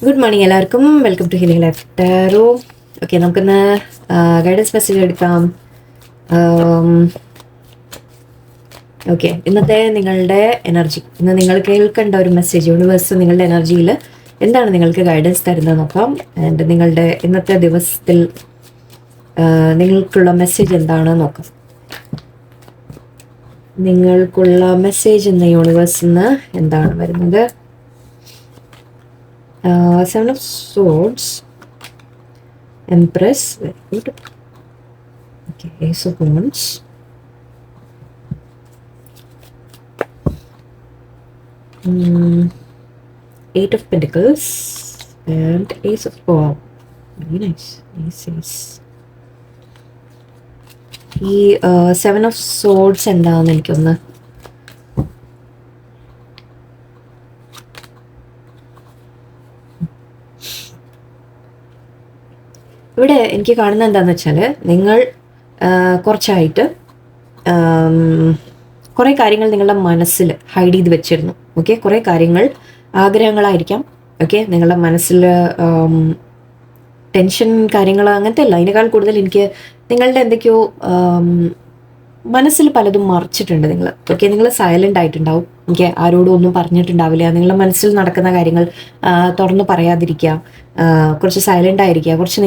Good morning എല്ലാവർക്കും. Welcome to healing life tarot. Okay, നമുക്കിന്ന് guidance message എടുക്കാം. Okay, ഇന്നത്തെ നിങ്ങളുടെ എനർജി, ഇന്ന് നിങ്ങൾ കേൾക്കേണ്ട ഒരു മെസ്സേജ്, യൂണിവേഴ്സ് നിങ്ങളുടെ എനർജിയിൽ എന്താണ് നിങ്ങൾക്ക് ഗൈഡൻസ് തരുന്നത് നോക്കാം. ആൻഡ് നിങ്ങളുടെ ഇന്നത്തെ ദിവസത്തിൽ നിങ്ങൾക്കുള്ള മെസ്സേജ് എന്താണ് നോക്കാം. നിങ്ങൾക്കുള്ള മെസ്സേജ് ഇന്ന് യൂണിവേഴ്സിൽ നിന്ന് എന്താണ് വരുന്നത്? Seven of Swords, Empress, very good. Okay, Ace of Wands, Eight of Pentacles, and Ace of very nice. Ace. ഈ Seven of Swords എന്താണെന്ന് എനിക്കൊന്ന് ഇവിടെ എനിക്ക് കാണുന്നത് എന്താണെന്ന് വെച്ചാൽ, നിങ്ങൾ കുറച്ചായിട്ട് കുറേ കാര്യങ്ങൾ നിങ്ങളുടെ മനസ്സിൽ ഹൈഡ് ചെയ്ത് വെച്ചിരുന്നു. ഓക്കെ, കുറേ കാര്യങ്ങൾ ആഗ്രഹങ്ങളായിരിക്കാം. ഓക്കെ, നിങ്ങളുടെ മനസ്സിൽ ടെൻഷൻ കാര്യങ്ങൾ അങ്ങനത്തെ അല്ല, അതിനേക്കാൾ കൂടുതൽ എനിക്ക് നിങ്ങളുടെ എന്തൊക്കെയോ മനസ്സിൽ പലതും മറിച്ചിട്ടുണ്ട് നിങ്ങൾ. ഓക്കെ, നിങ്ങൾ സൈലൻ്റ് ആയിട്ടുണ്ടാവും. ഓക്കെ, ആരോടും ഒന്നും പറഞ്ഞിട്ടുണ്ടാവില്ല. നിങ്ങളുടെ മനസ്സിൽ നടക്കുന്ന കാര്യങ്ങൾ തുറന്ന് പറയാതിരിക്കുക, കുറച്ച് സൈലൻ്റ് ആയിരിക്കുക, കുറച്ച്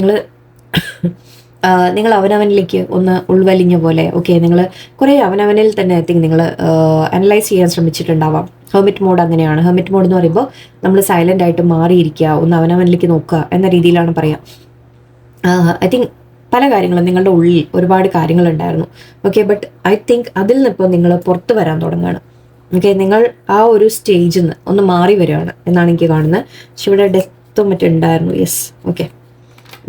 നിങ്ങൾ അവനവനിലേക്ക് ഒന്ന് ഉൾവലിഞ്ഞ പോലെ. ഓക്കെ, നിങ്ങൾ കുറേ അവനവനിൽ തന്നെ ഐ തിങ്ക് നിങ്ങൾ അനലൈസ് ചെയ്യാൻ ശ്രമിച്ചിട്ടുണ്ടാവാം. ഹെർമിറ്റ് മോഡ് അങ്ങനെയാണ്. ഹെർമിറ്റ് മോഡ് എന്ന് പറയുമ്പോൾ നമ്മൾ സൈലൻ്റ് ആയിട്ട് മാറിയിരിക്കുക, ഒന്ന് അവനവനിലേക്ക് നോക്കുക എന്ന രീതിയിലാണ് പറയാം. ഐ തിങ്ക് പല കാര്യങ്ങളും നിങ്ങളുടെ ഉള്ളിൽ ഒരുപാട് കാര്യങ്ങളുണ്ടായിരുന്നു. ഓക്കെ, ബട്ട് ഐ തിങ്ക് അതിൽ നിന്നിപ്പോൾ നിങ്ങൾ പുറത്ത് വരാൻ തുടങ്ങുകയാണ്. ഓക്കെ, നിങ്ങൾ ആ ഒരു സ്റ്റേജിൽ നിന്ന് ഒന്ന് മാറി വരികയാണ് എന്നാണ് എനിക്ക് കാണുന്നത്. പക്ഷെ ഇവിടെ ഡെത്തും മറ്റുണ്ടായിരുന്നു. യെസ്, ഓക്കെ,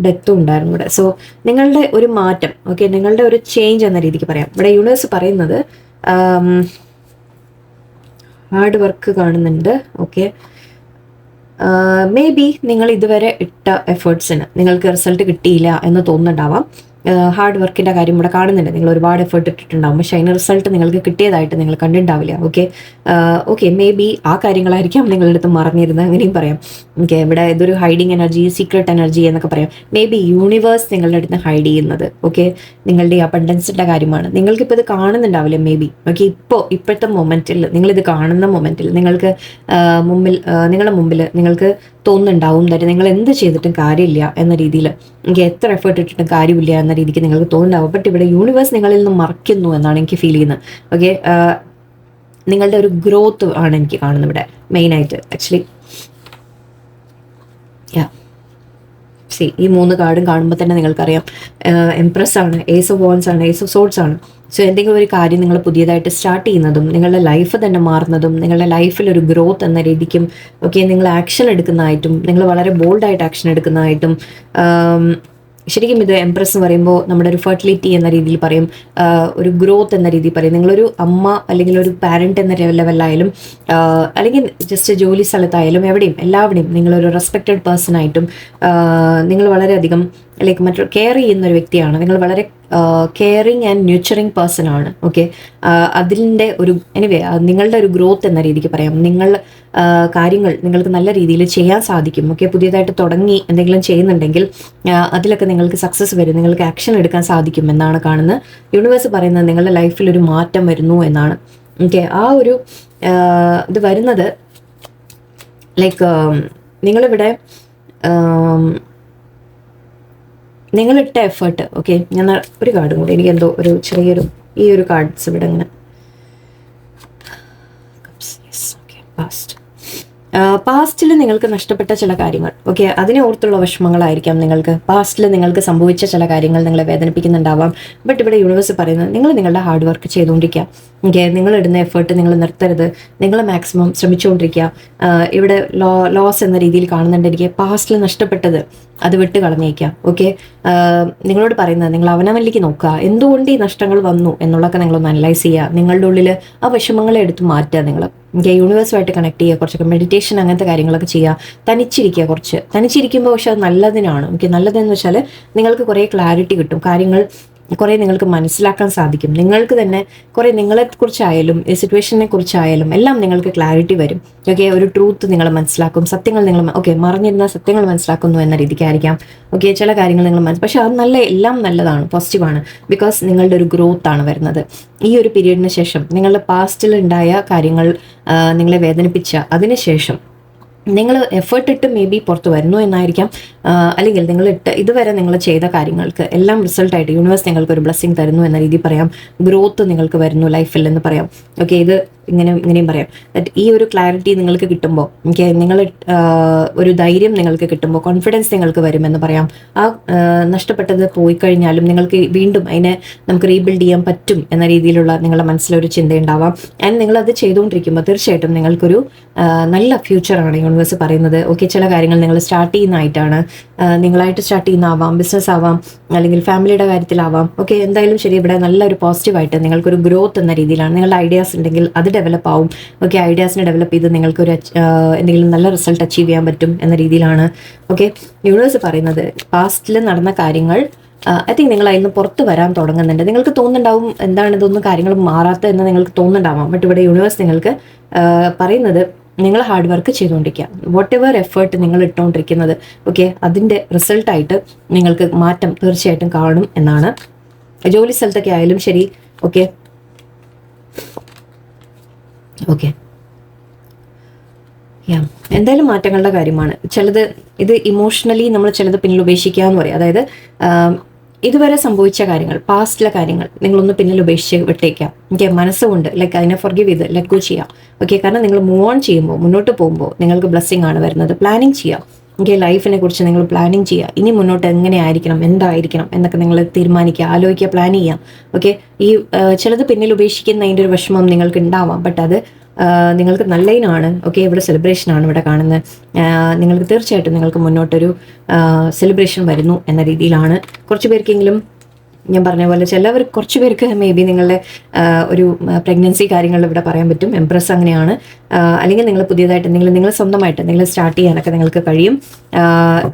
ഡെത്തും ഉണ്ടായിരുന്നു ഇവിടെ. സോ നിങ്ങളുടെ ഒരു മാറ്റം, ഓക്കെ, നിങ്ങളുടെ ഒരു ചേഞ്ച് എന്ന രീതിക്ക് പറയാം. ഇവിടെ യൂണിവേഴ്സ് പറയുന്നത് ഹാർഡ് വർക്ക് കാണുന്നുണ്ട്. ഓക്കെ, മേ ബി നിങ്ങൾ ഇതുവരെ ഇട്ട എഫേർട്സിന് നിങ്ങൾക്ക് റിസൾട്ട് കിട്ടിയില്ല എന്ന് തോന്നുന്നുണ്ടാവാം. ഹാർഡ് വർക്കിൻ്റെ കാര്യം ഇവിടെ കാണുന്നുണ്ട്. നിങ്ങൾ ഒരുപാട് എഫേർട്ട് ഇട്ടിട്ടുണ്ടാവും, പക്ഷേ അതിന് റിസൾട്ട് നിങ്ങൾക്ക് കിട്ടിയതായിട്ട് നിങ്ങൾ കണ്ടിട്ടുണ്ടാവില്ല. ഓക്കെ, മേ ബി ആ കാര്യങ്ങളായിരിക്കാം നിങ്ങളുടെ അടുത്ത് മറന്നിരുന്നത്, അങ്ങനെയും പറയാം. ഓക്കെ, ഇവിടെ ഇതൊരു ഹൈഡിങ് എനർജി, സീക്രട്ട് എനർജി എന്നൊക്കെ പറയാം. മേ ബി യൂണിവേഴ്സ് നിങ്ങളുടെ അടുത്ത് ഹൈഡ് ചെയ്യുന്നത് ഓക്കെ നിങ്ങളുടെ ഈ അബണ്ടൻസിൻ്റെ കാര്യമാണ്. നിങ്ങൾക്കിപ്പോൾ ഇത് കാണുന്നുണ്ടാവില്ല മേ ബി. ഓക്കെ, ഇപ്പോഴത്തെ മൊമെൻറ്റിൽ, നിങ്ങളിത് കാണുന്ന മൊമെൻറ്റിൽ നിങ്ങൾക്ക് നിങ്ങളുടെ മുമ്പിൽ നിങ്ങൾക്ക് തോന്നുന്നുണ്ടാവും തന്നെ നിങ്ങൾ എന്ത് ചെയ്തിട്ടും കാര്യമില്ല എന്ന രീതിയിൽ, എനിക്ക് എത്ര എഫേർട്ട് ഇട്ടിട്ടും കാര്യമില്ല എന്ന രീതിക്ക് നിങ്ങൾക്ക് തോന്നുന്നുണ്ടാവും. ബട്ട് ഇവിടെ യൂണിവേഴ്സ് നിങ്ങളിൽ നിന്ന് മറയ്ക്കുന്നു എന്നാണ് എനിക്ക് ഫീൽ ചെയ്യുന്നത്. ഓക്കെ, നിങ്ങളുടെ ഒരു ഗ്രോത്ത് ആണ് എനിക്ക് കാണുന്നത് ഇവിടെ മെയിനായിട്ട്. ആക്ച്വലി ഈ 3 കാർഡും കാണുമ്പോൾ തന്നെ നിങ്ങൾക്കറിയാം, എംപ്രസ് ആണ്, ഏസ് ഓഫ് വാൻസ് ആണ്, ഏസ് ഓഫ് സോർഡ്സ് ആണ്. സോ എന്തെങ്കിലും ഒരു കാര്യം നിങ്ങൾ പുതിയതായിട്ട് സ്റ്റാർട്ട് ചെയ്യുന്നതും, നിങ്ങളുടെ ലൈഫ് തന്നെ മാറുന്നതും, നിങ്ങളുടെ ലൈഫിൽ ഒരു ഗ്രോത്ത് എന്ന രീതിക്കും, ഓക്കെ, നിങ്ങൾ ആക്ഷൻ എടുക്കുന്നതായിട്ടും, നിങ്ങൾ വളരെ ബോൾഡായിട്ട് ആക്ഷൻ എടുക്കുന്നതായിട്ടും. ശരിക്കും ഇത് എംപ്രസ് എന്ന് പറയുമ്പോൾ നമ്മുടെ ഒരു ഫെർട്ടിലിറ്റി എന്ന രീതിയിൽ പറയും, ഒരു ഗ്രോത്ത് എന്ന രീതിയിൽ പറയും. നിങ്ങളൊരു അമ്മ അല്ലെങ്കിൽ ഒരു പാരന്റ് എന്ന ലെവലിലായാലും, അല്ലെങ്കിൽ ജസ്റ്റ് ജോലി സ്ഥലത്തായാലും, എവിടെയും എല്ലാവിടെയും നിങ്ങളൊരു റെസ്പെക്റ്റഡ് പേഴ്സൺ ആയിട്ടും, നിങ്ങൾ വളരെയധികം ലൈക്ക് മറ്റൊരു കെയർ ചെയ്യുന്ന ഒരു വ്യക്തിയാണ്. നിങ്ങൾ വളരെ കെയറിങ് ആൻഡ് ന്യൂച്ചറിങ് പേഴ്സൺ ആണ്. ഓക്കെ, അതിൻ്റെ ഒരു എനിവേ നിങ്ങളുടെ ഒരു ഗ്രോത്ത് എന്ന രീതിക്ക് പറയാം. നിങ്ങൾ കാര്യങ്ങൾ നിങ്ങൾക്ക് നല്ല രീതിയിൽ ചെയ്യാൻ സാധിക്കും. ഓക്കെ, പുതിയതായിട്ട് തുടങ്ങി എന്തെങ്കിലും ചെയ്യുന്നുണ്ടെങ്കിൽ അതിലൊക്കെ നിങ്ങൾക്ക് സക്സസ് വരും, നിങ്ങൾക്ക് ആക്ഷൻ എടുക്കാൻ സാധിക്കും എന്നാണ് കാണുന്നത്. യൂണിവേഴ്സ് പറയുന്നത് നിങ്ങളുടെ ലൈഫിൽ ഒരു മാറ്റം വരുന്നു എന്നാണ്. ഓക്കെ, ആ ഒരു ഇത് വരുന്നത് ലൈക്ക് നിങ്ങളിവിടെ നിങ്ങളിട്ട എഫേർട്ട്. ഓക്കെ, ഞാൻ ഒരു കാർഡും കൂടി, എനിക്ക് എന്തോ ഒരു ചെറിയൊരു ഈ ഒരു കാർഡ്സ് ഇവിടെ ഇങ്ങനെ പാസ്റ്റിൽ നിങ്ങൾക്ക് നഷ്ടപ്പെട്ട ചില കാര്യങ്ങൾ, ഓക്കെ, അതിനെ ഓർത്തുള്ള വിഷമങ്ങളായിരിക്കാം നിങ്ങൾക്ക്. പാസ്റ്റിൽ നിങ്ങൾക്ക് സംഭവിച്ച ചില കാര്യങ്ങൾ നിങ്ങളെ വേദനിപ്പിക്കുന്നുണ്ടാവാം. ബട്ട് ഇവിടെ യൂണിവേഴ്സ് പറയുന്നത് നിങ്ങൾ നിങ്ങളുടെ ഹാർഡ് വർക്ക് ചെയ്തുകൊണ്ടിരിക്കുക. ഓക്കെ, നിങ്ങളിടുന്ന എഫേർട്ട് നിങ്ങൾ നിർത്തരുത്, നിങ്ങൾ മാക്സിമം ശ്രമിച്ചുകൊണ്ടിരിക്കുക. ഇവിടെ ലോസ് എന്ന രീതിയിൽ കാണുന്നുണ്ട് എനിക്ക്. പാസ്റ്റിൽ നഷ്ടപ്പെട്ടത് അത് വിട്ട് കളഞ്ഞേക്കാം. ഓക്കെ, നിങ്ങളോട് പറയുന്നത് നിങ്ങൾ അവനവനിലേക്ക് നോക്കുക, എന്തുകൊണ്ട് ഈ നഷ്ടങ്ങൾ വന്നു എന്നുള്ളതൊക്കെ നിങ്ങളൊന്ന് അനലൈസ് ചെയ്യുക. നിങ്ങളുടെ ഉള്ളിൽ ആ വിഷമങ്ങളെ എടുത്ത് മാറ്റുക. നിങ്ങൾ യൂണിവേഴ്സുമായിട്ട് കണക്ട് ചെയ്യുക, കുറച്ചൊക്കെ മെഡിറ്റേഷൻ അങ്ങനത്തെ കാര്യങ്ങളൊക്കെ ചെയ്യുക. തനിച്ചിരിക്കുക, തനിച്ചിരിക്കുമ്പോൾ പക്ഷെ അത് നല്ലതിനാണ്. ഓക്കെ, നല്ലതെന്ന് വെച്ചാൽ നിങ്ങൾക്ക് കുറേ ക്ലാരിറ്റി കിട്ടും. കാര്യങ്ങൾ കുറേ നിങ്ങൾക്ക് മനസ്സിലാക്കാൻ സാധിക്കും. നിങ്ങൾക്ക് തന്നെ കുറേ നിങ്ങളെക്കുറിച്ചായാലും ഈ സിറ്റുവേഷനെ കുറിച്ചായാലും എല്ലാം നിങ്ങൾക്ക് ക്ലാരിറ്റി വരും. ഓക്കെ, ഒരു ട്രൂത്ത് നിങ്ങൾ മനസ്സിലാക്കും, സത്യങ്ങൾ നിങ്ങൾ മറിഞ്ഞിരുന്ന സത്യങ്ങൾ മനസ്സിലാക്കുന്നു എന്ന രീതിക്കായിരിക്കാം. ഓക്കെ, ചില കാര്യങ്ങൾ നിങ്ങൾ പക്ഷെ അത് എല്ലാം നല്ലതാണ്, പോസിറ്റീവാണ്. ബിക്കോസ് നിങ്ങളുടെ ഒരു ഗ്രോത്ത് ആണ് വരുന്നത്. ഈ ഒരു പീരീഡിന് ശേഷം നിങ്ങളുടെ പാസ്റ്റിൽ ഉണ്ടായ കാര്യങ്ങൾ നിങ്ങളെ വേദനിപ്പിച്ച അതിനുശേഷം നിങ്ങൾ എഫേർട്ട് ഇട്ട് മേ ബി പുറത്ത് വരുന്നു എന്നായിരിക്കാം. അല്ലെങ്കിൽ നിങ്ങൾ ഇതുവരെ നിങ്ങൾ ചെയ്ത കാര്യങ്ങൾക്ക് എല്ലാം റിസൾട്ടായിട്ട് യൂണിവേഴ്സ് നിങ്ങൾക്ക് ഒരു ബ്ലെസ്സിങ് തരുന്നു എന്ന രീതിയിൽ പറയാം. ഗ്രോത്ത് നിങ്ങൾക്ക് വരുന്നു ലൈഫിൽ എന്ന് പറയാം. ഓക്കെ, ഇത് ഇങ്ങനെയും പറയാം. ഈ ഒരു ക്ലാരിറ്റി നിങ്ങൾക്ക് കിട്ടുമ്പോൾ, ഓക്കെ, നിങ്ങൾ ഒരു ധൈര്യം നിങ്ങൾക്ക് കിട്ടുമ്പോൾ കോൺഫിഡൻസ് നിങ്ങൾക്ക് വരുമെന്ന് പറയാം. ആ നഷ്ടപ്പെട്ടത് പോയി കഴിഞ്ഞാലും നിങ്ങൾക്ക് വീണ്ടും അതിനെ നമുക്ക് റീബിൽഡ് ചെയ്യാൻ പറ്റും എന്ന രീതിയിലുള്ള നിങ്ങളുടെ മനസ്സിലൊരു ചിന്തയുണ്ടാവാം. ആൻഡ് നിങ്ങളത് ചെയ്തുകൊണ്ടിരിക്കുമ്പോൾ തീർച്ചയായിട്ടും നിങ്ങൾക്കൊരു നല്ല ഫ്യൂച്ചറാണ് യൂണിവേഴ്സ് പറയുന്നത്. ഓക്കെ, ചില കാര്യങ്ങൾ നിങ്ങൾ സ്റ്റാർട്ട് ചെയ്യുന്നതായിട്ടാണ്, നിങ്ങളായിട്ട് സ്റ്റാർട്ട് ചെയ്യുന്നതാവാം, ബിസിനസ് ആവാം, അല്ലെങ്കിൽ ഫാമിലിയുടെ കാര്യത്തിലാവാം. ഓക്കെ, എന്തായാലും ശരി, ഇവിടെ നല്ലൊരു പോസിറ്റീവായിട്ട് നിങ്ങൾക്കൊരു ഗ്രോത്ത് എന്ന രീതിയിലാണ്. നിങ്ങളുടെ ഐഡിയാസ് ഉണ്ടെങ്കിൽ അത് ഡെവലപ്പ് ആവും. ഓക്കെ, ഐഡിയാസിനെ ഡെവലപ്പ് ചെയ്ത് നിങ്ങൾക്കൊരു എന്തെങ്കിലും നല്ല റിസൾട്ട് അച്ചീവ് ചെയ്യാൻ പറ്റും എന്ന രീതിയിലാണ് ഓക്കെ യൂണിവേഴ്സ് പറയുന്നത്. പാസ്റ്റിൽ നടന്ന കാര്യങ്ങൾ ഐ തിങ്ക് നിങ്ങൾ അതിൽ നിന്ന് പുറത്ത് വരാൻ തുടങ്ങുന്നുണ്ട്. നിങ്ങൾക്ക് തോന്നുന്നുണ്ടാവും എന്താണ് ഇതൊന്നും കാര്യങ്ങൾ മാറാത്ത എന്ന് നിങ്ങൾക്ക് തോന്നുന്നുണ്ടാവാം. ബട്ട് ഇവിടെ യൂണിവേഴ്സ് നിങ്ങൾക്ക് പറയുന്നത് നിങ്ങൾ ഹാർഡ് വർക്ക് ചെയ്തുകൊണ്ടിരിക്കുക. വാട്ട് എവർ എഫേർട്ട് നിങ്ങൾ ഇട്ടുകൊണ്ടിരിക്കുന്നത് ഓക്കെ, അതിൻ്റെ റിസൾട്ടായിട്ട് നിങ്ങൾക്ക് മാറ്റം തീർച്ചയായിട്ടും കാണും എന്നാണ്. ജോലി സ്ഥലത്തൊക്കെ ആയാലും ശരി. ഓക്കെ ഓക്കെ എന്തായാലും മാറ്റങ്ങളുടെ കാര്യമാണ്. ചിലത് ഇത് ഇമോഷണലി നമ്മൾ ചിലത് പിന്നിൽ ഉപേക്ഷിക്കുക എന്ന് പറയും. അതായത് ഇതുവരെ സംഭവിച്ച കാര്യങ്ങൾ, പാസ്റ്റിലെ കാര്യങ്ങൾ നിങ്ങളൊന്ന് പിന്നിൽ ഉപേക്ഷിച്ച് വിട്ടേക്കാം. ഓക്കെ, മനസ്സുകൊണ്ട് ലൈക്ക് അതിനെ ഫൊർഗീവ് ചെയ്ത് ലെറ്റ് ഗോ ചെയ്യാം. ഓക്കെ, കാരണം നിങ്ങൾ മൂവ് ഓൺ ചെയ്യുമ്പോൾ, മുന്നോട്ട് പോകുമ്പോൾ നിങ്ങൾക്ക് ബ്ലെസ്സിങ് ആണ് വരുന്നത്. പ്ലാനിങ് ചെയ്യാം. ഓക്കെ, ലൈഫിനെ കുറിച്ച് നിങ്ങൾ പ്ലാനിങ് ചെയ്യുക. ഇനി മുന്നോട്ട് എങ്ങനെ ആയിരിക്കണം, എന്തായിരിക്കണം എന്നൊക്കെ നിങ്ങൾ തീരുമാനിക്കുക, ആലോചിക്കുക, പ്ലാൻ ചെയ്യാം. ഓക്കെ, ഈ ചിലത് പിന്നിൽ ഉപേക്ഷിക്കുന്നതിൻ്റെ ഒരു വിഷമം നിങ്ങൾക്ക് ഉണ്ടാവാം. ബട്ട് അത് നിങ്ങൾക്ക് നല്ലതിനാണ്. ഓക്കെ, ഇവിടെ സെലിബ്രേഷനാണ് ഇവിടെ കാണുന്നത്. നിങ്ങൾക്ക് തീർച്ചയായിട്ടും നിങ്ങൾക്ക് മുന്നോട്ടൊരു സെലിബ്രേഷൻ വരുന്നു എന്ന രീതിയിലാണ്. കുറച്ച് പേർക്കെങ്കിലും ഞാൻ പറഞ്ഞ പോലെ കുറച്ച് പേർക്ക് മേ ബി നിങ്ങളുടെ ഒരു പ്രഗ്നൻസി കാര്യങ്ങൾ ഇവിടെ പറയാൻ പറ്റും. എംപ്രസ് അങ്ങനെയാണ്. അല്ലെങ്കിൽ നിങ്ങൾ പുതിയതായിട്ട് നിങ്ങൾ സ്വന്തമായിട്ട് നിങ്ങൾ സ്റ്റാർട്ട് ചെയ്യാനൊക്കെ നിങ്ങൾക്ക് കഴിയും.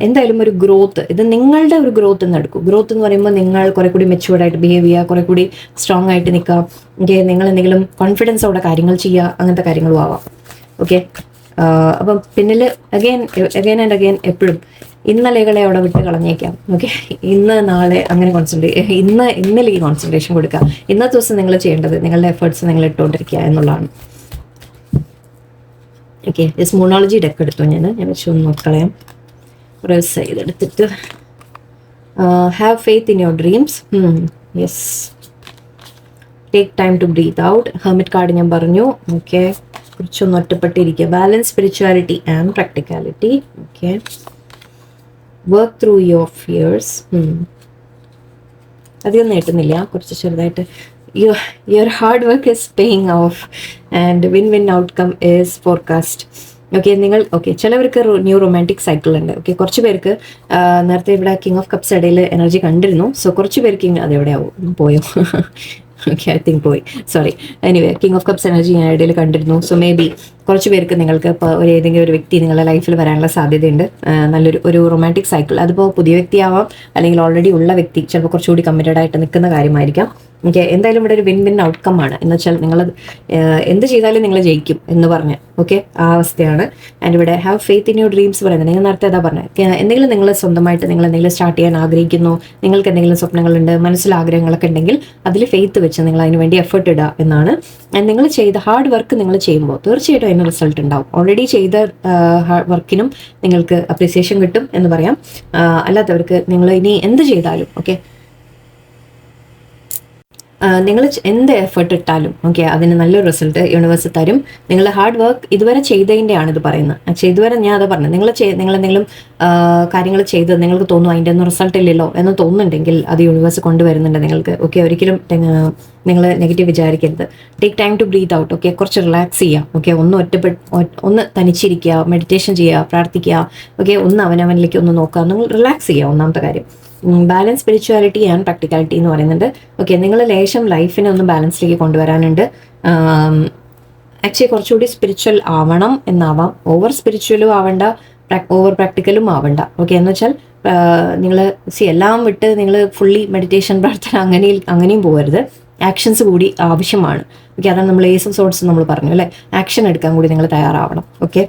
എന്തായാലും ഒരു ഗ്രോത്ത്, ഇത് നിങ്ങളുടെ ഒരു ഗ്രോത്ത് എന്ന് എടുക്കും. ഗ്രോത്ത് എന്ന് പറയുമ്പോൾ നിങ്ങൾ കുറെ കൂടി മെച്യൂർഡായിട്ട് ബിഹേവ് ചെയ്യുക, കുറെ കൂടി സ്ട്രോങ് ആയിട്ട് നിൽക്കുക. ഓക്കെ, നിങ്ങൾ എന്തെങ്കിലും കോൺഫിഡൻസോടെ കാര്യങ്ങൾ ചെയ്യുക, അങ്ങനത്തെ കാര്യങ്ങളും ആവാം. ഓക്കെ, അപ്പം പിന്നിൽ അഗെയിൻ ആൻഡ് അഗെയിൻ എപ്പോഴും ഇന്നലെകളെ അവിടെ വിട്ട് കളഞ്ഞേക്കാം. ഓക്കെ, ഇന്ന് നാളെ അങ്ങനെ ഇന്നലേക്ക് കോൺസെൻട്രേഷൻ കൊടുക്കുക. ഇന്നത്തെ ദിവസം നിങ്ങൾ ചെയ്യേണ്ടത് നിങ്ങളുടെ എഫേർട്സ് നിങ്ങൾ ഇട്ടുകൊണ്ടിരിക്കുക എന്നുള്ളതാണ്. ഓക്കെ, മോണോളജി ഡെക്ക് എടുത്തു ഞാൻ വെച്ച് ഒന്ന് നോക്കളയാം. പ്രസ് ചെയ്തെടുത്തിട്ട് have faith in your dreams. Yes, take time to breathe out. Hermit card ഞാൻ പറഞ്ഞു. ഓക്കെ, കുറച്ചൊന്ന് ഒറ്റപ്പെട്ടിരിക്കുക. Balance spirituality and practicality. Okay, work through your fears. അധികം നീട്ടുന്നില്ല, കുറച്ച് ചെറുതായിട്ട്. Your hard work is paying off and win outcome is forecast. Okay, ചിലവർക്ക് new romantic cycle ഉണ്ട്. ഓക്കെ, കുറച്ച് പേർക്ക് നേരത്തെ ഇവിടെ കിങ് ഓഫ് കപ്സ് ഇടയിൽ എനർജി കണ്ടിരുന്നു. സോ കുറച്ച് പേർക്ക് അതെവിടെയാവും പോയോ? ഓക്കെ, ഐ തിങ്ക് പോയി, sorry. Anyway, king of cups energy ഞാൻ ഇടയിൽ കണ്ടിരുന്നു. സോ മേ ബി കുറച്ച് പേർക്ക് നിങ്ങൾക്ക് ഇപ്പോൾ ഏതെങ്കിലും ഒരു വ്യക്തി നിങ്ങളുടെ ലൈഫിൽ വരാനുള്ള സാധ്യതയുണ്ട്. നല്ലൊരു റൊമാൻറ്റിക് സൈക്കിൾ. അതിപ്പോൾ പുതിയ വ്യക്തിയാവാം, അല്ലെങ്കിൽ ഓൾറെഡി ഉള്ള വ്യക്തി ചിലപ്പോൾ കുറച്ചുകൂടി കമ്മിറ്റഡ് ആയിട്ട് നിൽക്കുന്ന കാര്യമായിരിക്കാം. ഓക്കെ, എന്തായാലും ഇവിടെ ഒരു വിൻ ഔട്ട്കം ആണ്. എന്ന് വെച്ചാൽ നിങ്ങൾ എന്ത് ചെയ്താലും നിങ്ങൾ ജയിക്കും എന്ന് പറഞ്ഞ് ഓക്കെ ആ അവസ്ഥയാണ്. ആൻഡ് ഇവിടെ have faith in your dreams പറയുന്നത് നിങ്ങൾ നേരത്തെ അതാ പറഞ്ഞത്. എന്തെങ്കിലും നിങ്ങൾ സ്വന്തമായിട്ട് നിങ്ങൾ എന്തെങ്കിലും സ്റ്റാർട്ട് ചെയ്യാൻ ആഗ്രഹിക്കുന്നു, നിങ്ങൾക്ക് എന്തെങ്കിലും സ്വപ്നങ്ങളുണ്ട്, മനസ്സിൽ ആഗ്രഹങ്ങളൊക്കെ ഉണ്ടെങ്കിൽ അതിൽ ഫെയ്ത്ത് വെച്ച് നിങ്ങൾ അതിന് വേണ്ടി എഫേർട്ട് ഇടുക എന്നാണ്. നിങ്ങൾ ചെയ്ത ഹാർഡ് വർക്ക് നിങ്ങൾ ചെയ്യുമ്പോൾ തീർച്ചയായിട്ടും അതിന് റിസൾട്ട് ഉണ്ടാവും. ഓൾറെഡി ചെയ്ത വർക്കിനും നിങ്ങൾക്ക് അപ്രീസിയേഷൻ കിട്ടും എന്ന് പറയാം. അല്ലാത്തവർക്ക് നിങ്ങൾ ഇനി എന്ത് ചെയ്താലും ഓക്കെ, നിങ്ങൾ എന്ത് എഫേർട്ട് ഇട്ടാലും ഓക്കെ അതിന് നല്ലൊരു റിസൾട്ട് യൂണിവേഴ്സ് തരും. നിങ്ങൾ ഹാർഡ് വർക്ക് ഇതുവരെ ചെയ്തതിൻ്റെയാണ് ഇത് പറയുന്നത്. ഇതുവരെ ഞാൻ അത് പറഞ്ഞത് നിങ്ങൾ എന്തെങ്കിലും കാര്യങ്ങൾ ചെയ്ത് നിങ്ങൾക്ക് തോന്നും അതിൻ്റെ ഒന്നും റിസൾട്ട് ഇല്ലല്ലോ എന്ന് തോന്നുന്നുണ്ടെങ്കിൽ അത് യൂണിവേഴ്സ് കൊണ്ടുവരുന്നുണ്ട് നിങ്ങൾക്ക്. ഓക്കെ, ഒരിക്കലും നിങ്ങൾ നെഗറ്റീവ് വിചാരിക്കരുത്. Take time to breathe out. Okay, കുറച്ച് റിലാക്സ് ചെയ്യുക. ഓക്കെ, ഒന്ന് തനിച്ചിരിക്കുക, മെഡിറ്റേഷൻ ചെയ്യുക, പ്രാർത്ഥിക്കുക. ഓക്കെ, ഒന്ന് അവനവനിലേക്ക് ഒന്ന് നോക്കുക, നിങ്ങൾ റിലാക്സ് ചെയ്യുക. ഒന്നാമത്തെ കാര്യം ബാലൻസ് സ്പിരിച്വാലിറ്റി ആൻഡ് പ്രാക്ടിക്കാലിറ്റി എന്ന് പറയുന്നുണ്ട്. ഓക്കെ, നിങ്ങൾ ലേശം ലൈഫിനെ ഒന്ന് ബാലൻസിലേക്ക് കൊണ്ടുവരാനുണ്ട്. ആക്ച്വലി കുറച്ചുകൂടി സ്പിരിച്വൽ ആവണം എന്നാവാം. ഓവർ സ്പിരിച്വലും ആവണ്ട, ഓവർ പ്രാക്ടിക്കലും ആവണ്ട. ഓക്കെ, എന്ന് വെച്ചാൽ നിങ്ങൾ എല്ലാം വിട്ട് നിങ്ങൾ ഫുള്ളി മെഡിറ്റേഷൻ പ്രാർത്ഥന അങ്ങനെയും പോകരുത്. ആക്ഷൻസ് കൂടി ആവശ്യമാണ്. ഓക്കെ, അതാണ് നമ്മൾ ഏസ് ഓഫ് സോർട്സ് നമ്മൾ പറഞ്ഞു അല്ലേ, ആക്ഷൻ എടുക്കാൻ കൂടി നിങ്ങൾ തയ്യാറാവണം. ഓക്കെ,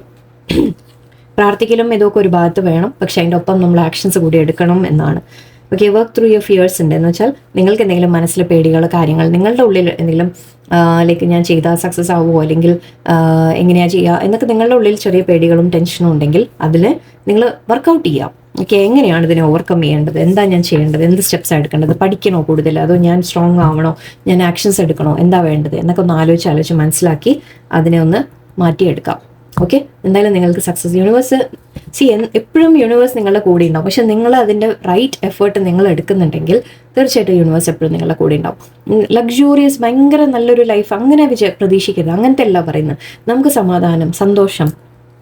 പ്രാർത്ഥിക്കലും ഇതൊക്കെ ഒരു ഭാഗത്ത് വേണം, പക്ഷെ അതിൻ്റെ ഒപ്പം നമ്മൾ ആക്ഷൻസ് കൂടി എടുക്കണം എന്നാണ്. Okay, work through your fears ഉണ്ട് എന്ന് വെച്ചാൽ നിങ്ങൾക്ക് എന്തെങ്കിലും മനസ്സിലെ പേടികൾ, കാര്യങ്ങൾ, നിങ്ങളുടെ ഉള്ളിൽ എന്തെങ്കിലും ലൈക്ക് ഞാൻ ചെയ്താൽ സക്സസ് ആവുമോ, അല്ലെങ്കിൽ എങ്ങനെയാണ് ചെയ്യുക എന്നൊക്കെ നിങ്ങളുടെ ഉള്ളിൽ ചെറിയ പേടികളും ടെൻഷനും ഉണ്ടെങ്കിൽ അതിൽ നിങ്ങൾ വർക്കൗട്ട് ചെയ്യാം. ഓക്കെ, എങ്ങനെയാണ് ഇതിനെ ഓവർകം ചെയ്യേണ്ടത്, എന്താ ഞാൻ ചെയ്യേണ്ടത്, എന്ത് സ്റ്റെപ്സാണ് എടുക്കേണ്ടത്, പഠിക്കണോ കൂടുതൽ, അതോ ഞാൻ സ്ട്രോങ് ആവണോ, ഞാൻ ആക്ഷൻസ് എടുക്കണോ, എന്താ വേണ്ടത് എന്നൊക്കെ ഒന്ന് ആലോചിച്ച് മനസ്സിലാക്കി അതിനെ ഒന്ന് മാറ്റിയെടുക്കാം. ഓക്കെ, എന്തായാലും നിങ്ങൾക്ക് സക്സസ്. യൂണിവേഴ്സ് എപ്പോഴും യൂണിവേഴ്സ് നിങ്ങളുടെ കൂടെ ഉണ്ടാവും. പക്ഷെ നിങ്ങൾ അതിൻ്റെ റൈറ്റ് എഫേർട്ട് നിങ്ങൾ എടുക്കുന്നുണ്ടെങ്കിൽ തീർച്ചയായിട്ടും യൂണിവേഴ്സ് എപ്പോഴും നിങ്ങളുടെ കൂടെ ഉണ്ടാവും. ലക്ഷൂറിയസ് ഭയങ്കര നല്ലൊരു ലൈഫ് അങ്ങനെ പ്രതീക്ഷിക്കരുത്. അങ്ങനത്തെ അല്ല പറയുന്നത്. നമുക്ക് സമാധാനം, സന്തോഷം,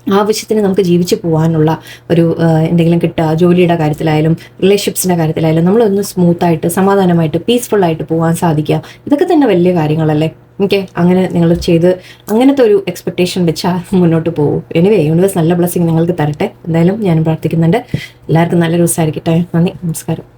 ആവശ്യത്തിന് നമുക്ക് ജീവിച്ചു പോകാനുള്ള ഒരു എന്തെങ്കിലും കിട്ടുക, ജോലിയുടെ കാര്യത്തിലായാലും റിലേഷൻഷിപ്സിൻ്റെ കാര്യത്തിലായാലും നമ്മളൊന്ന് സ്മൂത്തായിട്ട് സമാധാനമായിട്ട് പീസ്ഫുള്ളായിട്ട് പോകാൻ സാധിക്കുക, ഇതൊക്കെ തന്നെ വലിയ കാര്യങ്ങളല്ലേ. ഓക്കെ, അങ്ങനെ നിങ്ങൾ ചെയ്ത് അങ്ങനത്തെ ഒരു എക്സ്പെക്ടേഷൻ വെച്ചാൽ മുന്നോട്ട് പോകും. എനിവേ, യൂണിവേഴ്സ് നല്ല ബ്ലെസ്സിങ് നിങ്ങൾക്ക് തരട്ടെ. എന്തായാലും ഞാനും പ്രാർത്ഥിക്കുന്നുണ്ട്. എല്ലാവർക്കും നല്ലൊരു ദിവസമായിരിക്കട്ടെ. നന്ദി, നമസ്കാരം.